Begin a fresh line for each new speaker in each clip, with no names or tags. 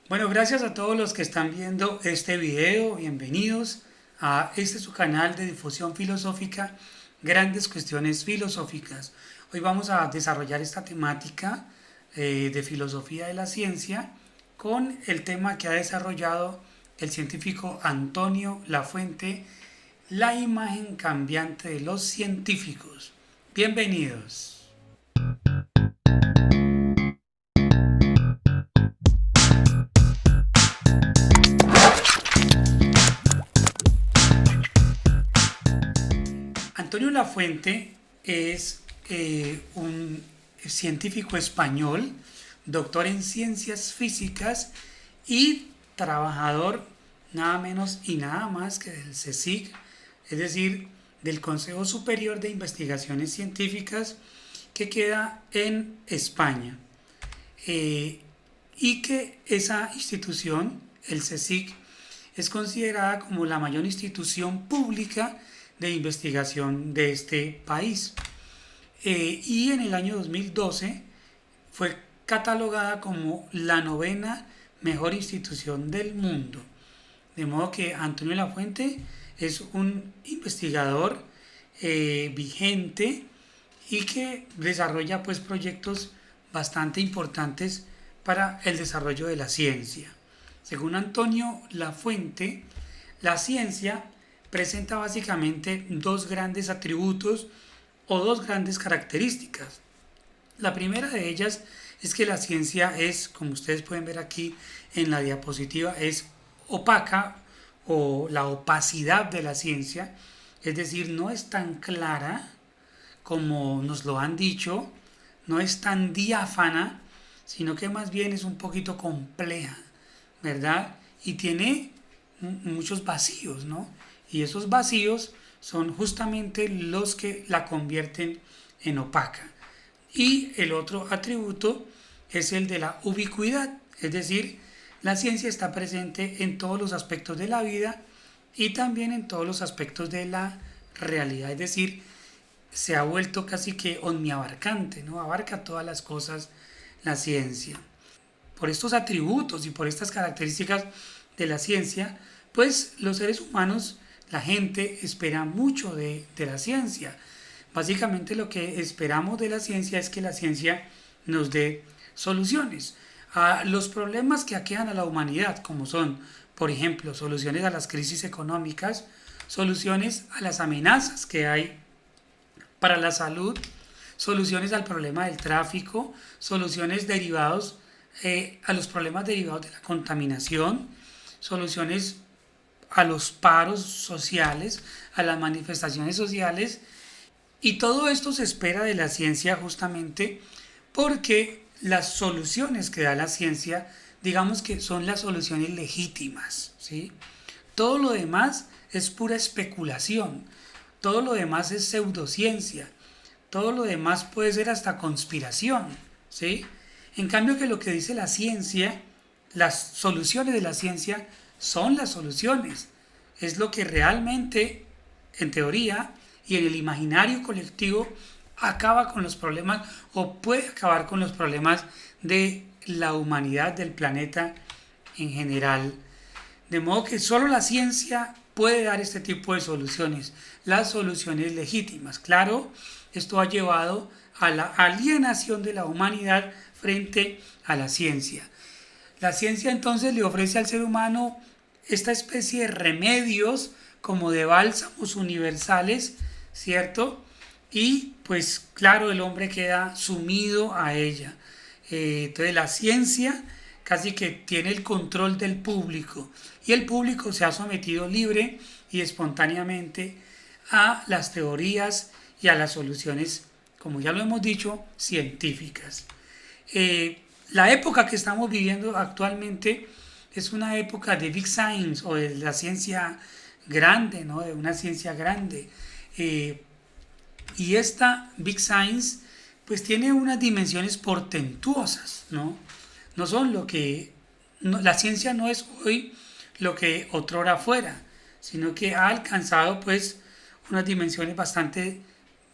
Bueno, gracias a todos los que están viendo este video. Bienvenidos a este su canal de difusión filosófica, Grandes Cuestiones Filosóficas. Hoy vamos a desarrollar esta temática de filosofía de la ciencia con el tema que ha desarrollado el científico Antonio Lafuente, la imagen cambiante de los científicos. Bienvenidos. Antonio Lafuente es un científico español, doctor en ciencias físicas y trabajador nada menos y nada más que del CSIC, es decir, del Consejo Superior de Investigaciones Científicas que queda en España. Y que esa institución, el CSIC, es considerada como la mayor institución pública de investigación de este país. Y en el año 2012 fue catalogada como la novena mejor institución del mundo. De modo que Antonio Lafuente es un investigador vigente y que desarrolla pues proyectos bastante importantes para el desarrollo de la ciencia. Según Antonio Lafuente, la ciencia presenta básicamente dos grandes atributos o dos grandes características. La primera de ellas es que la ciencia es, como ustedes pueden ver aquí en la diapositiva, es opaca o la opacidad de la ciencia, es decir, no es tan clara como nos lo han dicho, no es tan diáfana, sino que más bien es un poquito compleja, ¿verdad? Y tiene muchos vacíos, ¿no? Y esos vacíos son justamente los que la convierten en opaca. Y el otro atributo es el de la ubicuidad, es decir, la ciencia está presente en todos los aspectos de la vida y también en todos los aspectos de la realidad, es decir, se ha vuelto casi que omniabarcante, ¿no? Abarca todas las cosas la ciencia. Por estos atributos y por estas características de la ciencia, pues los seres humanos, la gente espera mucho de la ciencia. Básicamente lo que esperamos de la ciencia es que la ciencia nos dé soluciones a los problemas que aquejan a la humanidad, como son, por ejemplo, soluciones a las crisis económicas, soluciones a las amenazas que hay para la salud, soluciones al problema del tráfico, soluciones derivados a los problemas derivados de la contaminación, soluciones a los paros sociales, a las manifestaciones sociales, y todo esto se espera de la ciencia justamente porque las soluciones que da la ciencia, digamos que son las soluciones legítimas, ¿sí? Todo lo demás es pura especulación, todo lo demás es pseudociencia, todo lo demás puede ser hasta conspiración, ¿sí? En cambio que lo que dice la ciencia, las soluciones de la ciencia son las soluciones, es lo que realmente, en teoría y en el imaginario colectivo, acaba con los problemas o puede acabar con los problemas de la humanidad, del planeta en general. De modo que solo la ciencia puede dar este tipo de soluciones, las soluciones legítimas. Claro, esto ha llevado a la alienación de la humanidad frente a la ciencia. La ciencia entonces le ofrece al ser humano esta especie de remedios como de bálsamos universales, ¿cierto? Y pues claro, el hombre queda sumido a ella. Entonces la ciencia casi que tiene el control del público y el público se ha sometido libre y espontáneamente a las teorías y a las soluciones, como ya lo hemos dicho, científicas. La época que estamos viviendo actualmente es una época de Big Science o de la ciencia grande, ¿no? De una ciencia grande. Y esta Big Science pues tiene unas dimensiones portentuosas, ¿no? No son lo que... No, la ciencia no es hoy lo que otrora fuera, sino que ha alcanzado pues unas dimensiones bastante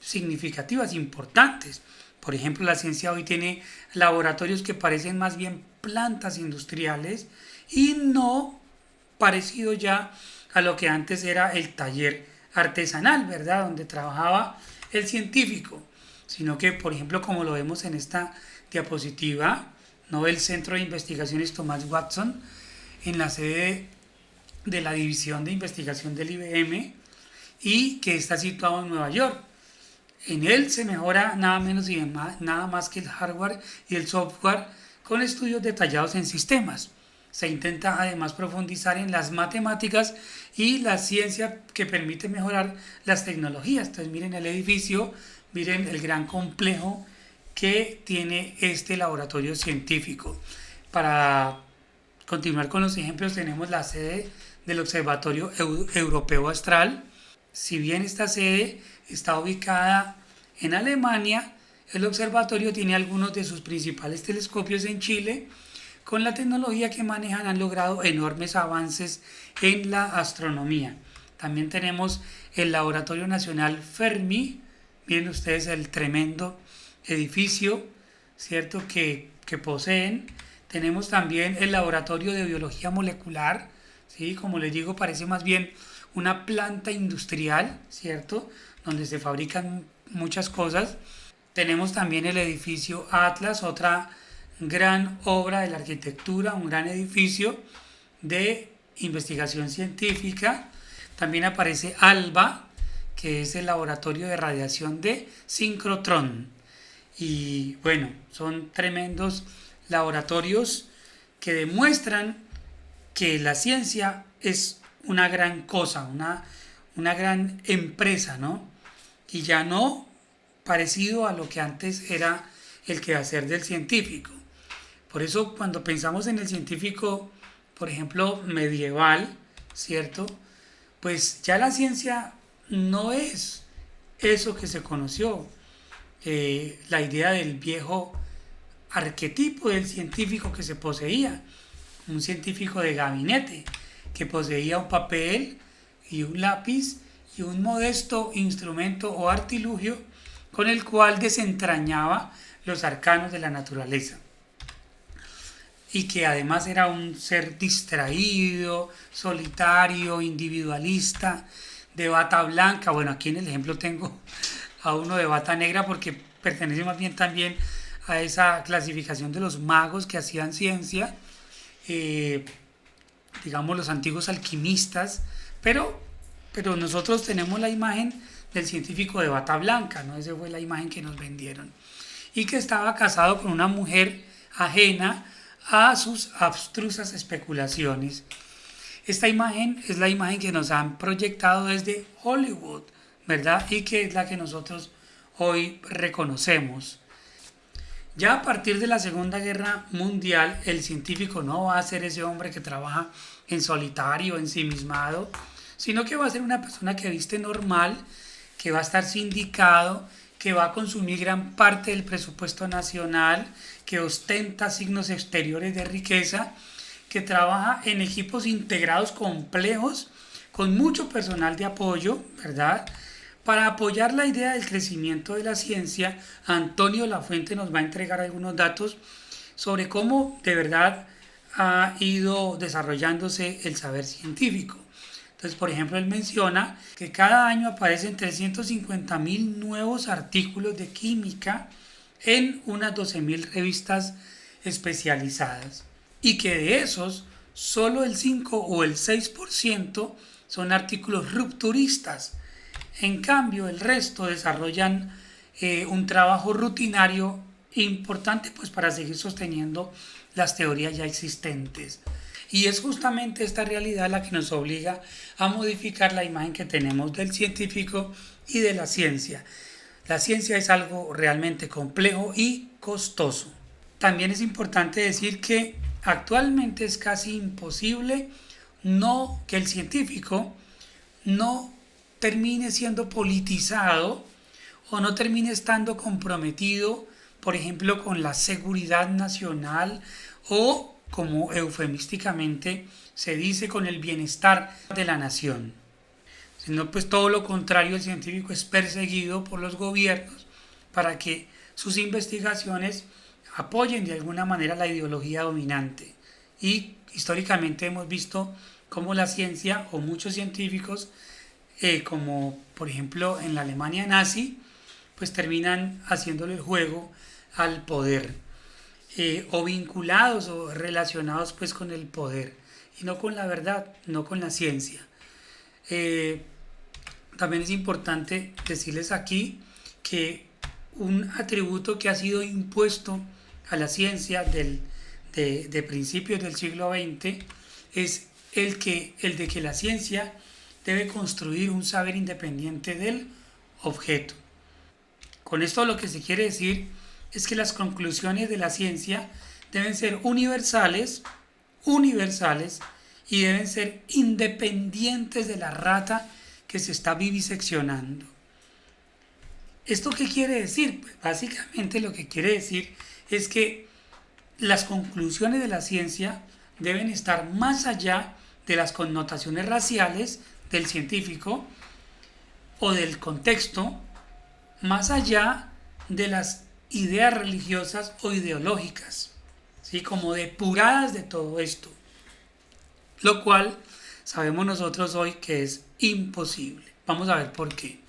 significativas, importantes. Por ejemplo, la ciencia hoy tiene laboratorios que parecen más bien plantas industriales y no parecido ya a lo que antes era el taller artesanal, ¿verdad? Donde trabajaba el científico, sino que, por ejemplo, como lo vemos en esta diapositiva, ¿no? El Centro de Investigaciones Thomas Watson, en la sede de la División de Investigación del IBM y que está situado en Nueva York. En él se mejora nada menos y nada más que el hardware y el software con estudios detallados en sistemas. Se intenta además profundizar en las matemáticas y la ciencia que permite mejorar las tecnologías. Entonces miren el edificio, miren el gran complejo que tiene este laboratorio científico. Para continuar con los ejemplos, tenemos la sede del Observatorio Europeo Astral. Si bien esta sede está ubicada en Alemania, el observatorio tiene algunos de sus principales telescopios en Chile. Con la tecnología que manejan han logrado enormes avances en la astronomía. También tenemos el Laboratorio Nacional Fermi. Miren ustedes el tremendo edificio, ¿cierto?, que poseen. Tenemos también el Laboratorio de Biología Molecular, ¿sí? Como les digo, parece más bien una planta industrial, ¿cierto?, donde se fabrican muchas cosas. Tenemos también el edificio Atlas, otra gran obra de la arquitectura, un gran edificio de investigación científica. También aparece ALBA, que es el laboratorio de radiación de sincrotrón. Y bueno, son tremendos laboratorios que demuestran que la ciencia es una gran cosa, una gran empresa, ¿no? Y ya no parecido a lo que antes era el quehacer del científico. Por eso cuando pensamos en el científico, por ejemplo, medieval, ¿cierto? Pues ya la ciencia no es eso que se conoció. La idea del viejo arquetipo del científico que se poseía, un científico de gabinete que poseía un papel y un lápiz y un modesto instrumento o artilugio con el cual desentrañaba los arcanos de la naturaleza, y que además era un ser distraído, solitario, individualista, de bata blanca. Bueno, aquí en el ejemplo tengo a uno de bata negra porque pertenece más bien también a esa clasificación de los magos que hacían ciencia, digamos los antiguos alquimistas, pero nosotros tenemos la imagen del científico de bata blanca, ¿no? Esa fue la imagen que nos vendieron, y que estaba casado con una mujer ajena a sus abstrusas especulaciones. Esta imagen es la imagen que nos han proyectado desde Hollywood, ¿verdad? Y que es la que nosotros hoy reconocemos. Ya a partir de la Segunda Guerra Mundial, el científico no va a ser ese hombre que trabaja en solitario, ensimismado, sino que va a ser una persona que viste normal, que va a estar sindicado, que va a consumir gran parte del presupuesto nacional, que ostenta signos exteriores de riqueza, que trabaja en equipos integrados complejos, con mucho personal de apoyo, ¿verdad? Para apoyar la idea del crecimiento de la ciencia, Antonio Lafuente nos va a entregar algunos datos sobre cómo de verdad ha ido desarrollándose el saber científico. Entonces, por ejemplo, él menciona que cada año aparecen 350.000 nuevos artículos de química en unas 12.000 revistas especializadas, y que de esos solo el 5 o el 6% son artículos rupturistas. En cambio, el resto desarrollan un trabajo rutinario importante, pues, para seguir sosteniendo las teorías ya existentes. Y es justamente esta realidad la que nos obliga a modificar la imagen que tenemos del científico y de la ciencia. La ciencia es algo realmente complejo y costoso. También es importante decir que actualmente es casi imposible que el científico no termine siendo politizado o no termine estando comprometido, por ejemplo, con la seguridad nacional o, como eufemísticamente se dice, con el bienestar de la nación. Sino pues todo lo contrario, el científico es perseguido por los gobiernos para que sus investigaciones apoyen de alguna manera la ideología dominante. Y históricamente hemos visto cómo la ciencia o muchos científicos, como por ejemplo en la Alemania nazi, pues terminan haciéndole el juego al poder, o vinculados o relacionados pues con el poder y no con la verdad, no con la ciencia. Eh, También es importante decirles aquí que un atributo que ha sido impuesto a la ciencia de principios del siglo XX es el de que la ciencia debe construir un saber independiente del objeto. Con esto lo que se quiere decir es que las conclusiones de la ciencia deben ser universales y deben ser independientes de la rata que se está viviseccionando. ¿Esto qué quiere decir? Pues básicamente lo que quiere decir es que las conclusiones de la ciencia deben estar más allá de las connotaciones raciales del científico o del contexto, más allá de las ideas religiosas o ideológicas, ¿sí? Como depuradas de todo esto, lo cual sabemos nosotros hoy que es imposible. Vamos a ver por qué.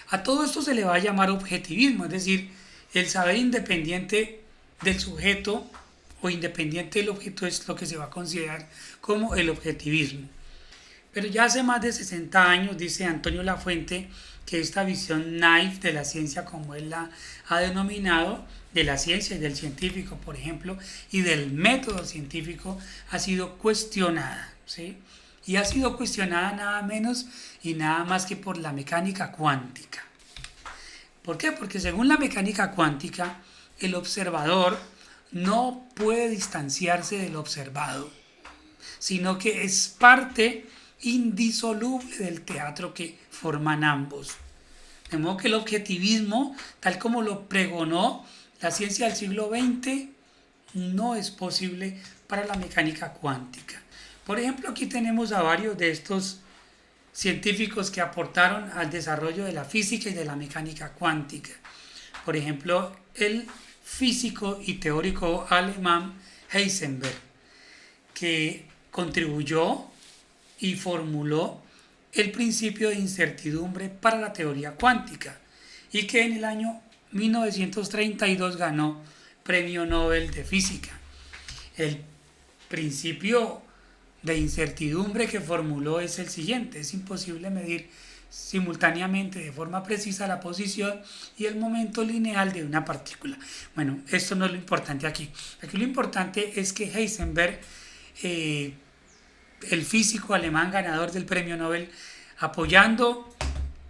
A todo esto se le va a llamar objetivismo, es decir, el saber independiente del sujeto o independiente del objeto es lo que se va a considerar como el objetivismo. Pero ya hace más de 60 años, dice Antonio Lafuente, que esta visión naif de la ciencia, como él la ha denominado, de la ciencia y del científico, por ejemplo, y del método científico, ha sido cuestionada, ¿sí? Y ha sido cuestionada nada menos y nada más que por la mecánica cuántica. ¿Por qué? Porque según la mecánica cuántica, el observador no puede distanciarse del observado, sino que es parte indisoluble del teatro que forman ambos. De modo que el objetivismo, tal como lo pregonó la ciencia del siglo XX, no es posible para la mecánica cuántica. Por ejemplo, aquí tenemos a varios de estos científicos que aportaron al desarrollo de la física y de la mecánica cuántica. Por ejemplo, el físico y teórico alemán Heisenberg, que contribuyó y formuló el principio de incertidumbre para la teoría cuántica y que en el año 1932 ganó Premio Nobel de Física. El principio de incertidumbre que formuló es el siguiente: es imposible medir simultáneamente de forma precisa la posición y el momento lineal de una partícula. Bueno, esto no es lo importante aquí. Aquí lo importante es que Heisenberg, el físico alemán ganador del premio Nobel, apoyando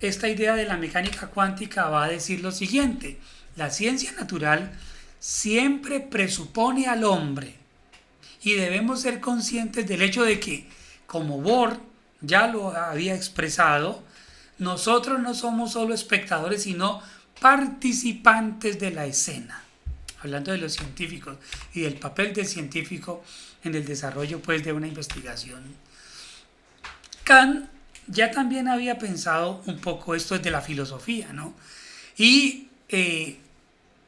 esta idea de la mecánica cuántica, va a decir lo siguiente: la ciencia natural siempre presupone al hombre y debemos ser conscientes del hecho de que, como Bohr ya lo había expresado, nosotros no somos solo espectadores, sino participantes de la escena. Hablando de los científicos y del papel del científico en el desarrollo pues, de una investigación. Kant ya también había pensado un poco esto desde la filosofía, ¿no? Y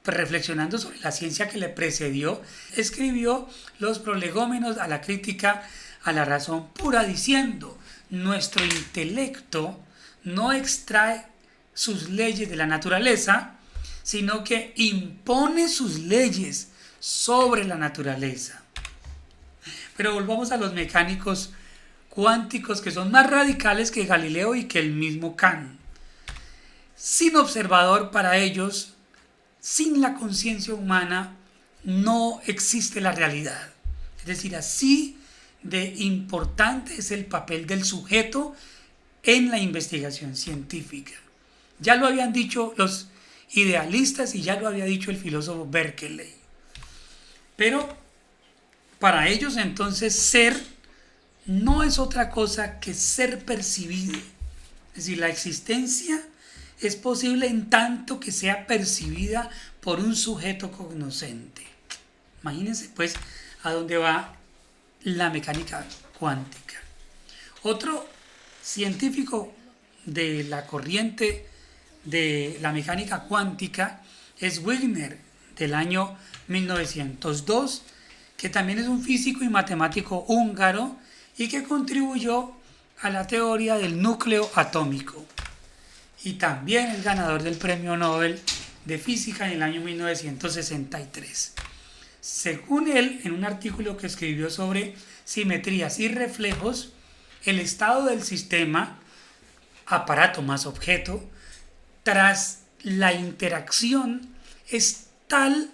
reflexionando sobre la ciencia que le precedió, escribió los prolegómenos a la crítica a la razón pura, diciendo: nuestro intelecto no extrae sus leyes de la naturaleza, sino que impone sus leyes sobre la naturaleza. Pero volvamos a los mecánicos cuánticos, que son más radicales que Galileo y que el mismo Kant. Sin observador para ellos, sin la conciencia humana, no existe la realidad. Es decir, así de importante es el papel del sujeto en la investigación científica. Ya lo habían dicho los idealistas y ya lo había dicho el filósofo Berkeley. Pero para ellos entonces ser no es otra cosa que ser percibido. Es decir, la existencia es posible en tanto que sea percibida por un sujeto cognoscente. Imagínense pues a dónde va la mecánica cuántica. Otro científico de la corriente de la mecánica cuántica es Wigner, del año 1902, que también es un físico y matemático húngaro y que contribuyó a la teoría del núcleo atómico. Y también es ganador del Premio Nobel de Física en el año 1963. Según él, en un artículo que escribió sobre simetrías y reflejos, el estado del sistema, aparato más objeto, tras la interacción es tal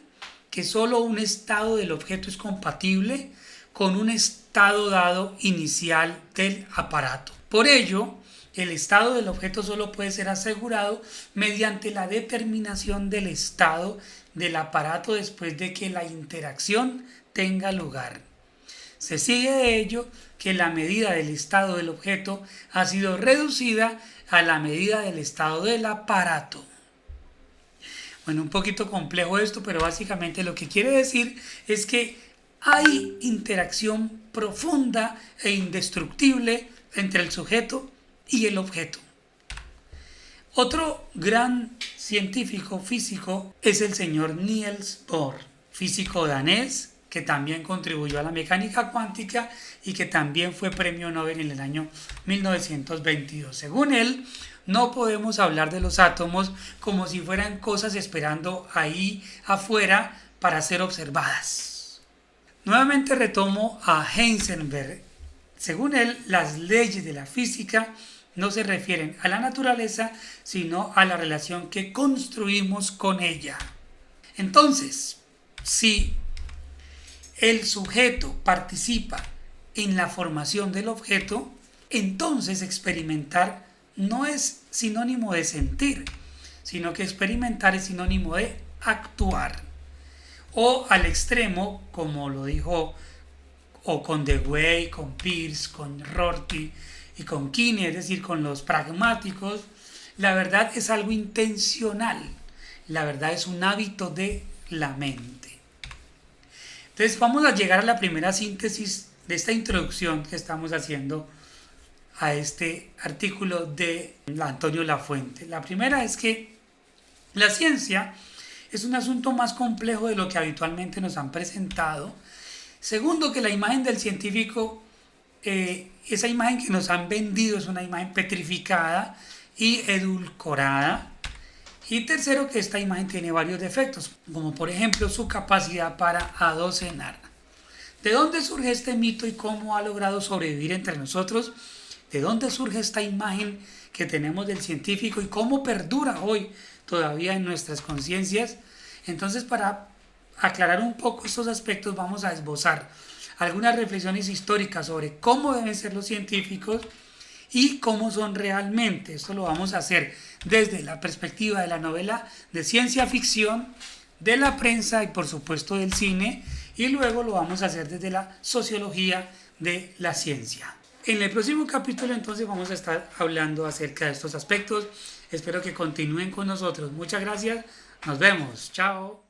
que solo un estado del objeto es compatible con un estado dado inicial del aparato. Por ello, el estado del objeto solo puede ser asegurado mediante la determinación del estado del aparato después de que la interacción tenga lugar. Se sigue de ello que la medida del estado del objeto ha sido reducida a la medida del estado del aparato. Bueno, un poquito complejo esto, pero básicamente lo que quiere decir es que hay interacción profunda e indestructible entre el sujeto y el objeto. Otro gran científico físico es el señor Niels Bohr, físico danés que también contribuyó a la mecánica cuántica y que también fue premio Nobel en el año 1922. Según él, no podemos hablar de los átomos como si fueran cosas esperando ahí afuera para ser observadas. Nuevamente retomo a Heisenberg. Según él, las leyes de la física no se refieren a la naturaleza, sino a la relación que construimos con ella. Entonces, si el sujeto participa en la formación del objeto, entonces experimentar no es sinónimo de sentir, sino que experimentar es sinónimo de actuar. O al extremo, como lo dijo o con Dewey, con Peirce, con Rorty y con Kinney, es decir, con los pragmáticos, la verdad es algo intencional, la verdad es un hábito de la mente. Entonces vamos a llegar a la primera síntesis de esta introducción que estamos haciendo a este artículo de Antonio Lafuente. La primera es que la ciencia es un asunto más complejo de lo que habitualmente nos han presentado. Segundo, que la imagen del científico, esa imagen que nos han vendido es una imagen petrificada y edulcorada. Y tercero, que esta imagen tiene varios defectos, como por ejemplo su capacidad para adocenar. ¿De dónde surge este mito y cómo ha logrado sobrevivir entre nosotros? ¿De dónde surge esta imagen que tenemos del científico y cómo perdura hoy todavía en nuestras conciencias? Entonces, para aclarar un poco estos aspectos, vamos a esbozar algunas reflexiones históricas sobre cómo deben ser los científicos y cómo son realmente. Esto lo vamos a hacer desde la perspectiva de la novela de ciencia ficción, de la prensa y por supuesto del cine, y luego lo vamos a hacer desde la sociología de la ciencia. En el próximo capítulo entonces vamos a estar hablando acerca de estos aspectos. Espero que continúen con nosotros. Muchas gracias. Nos vemos. Chao.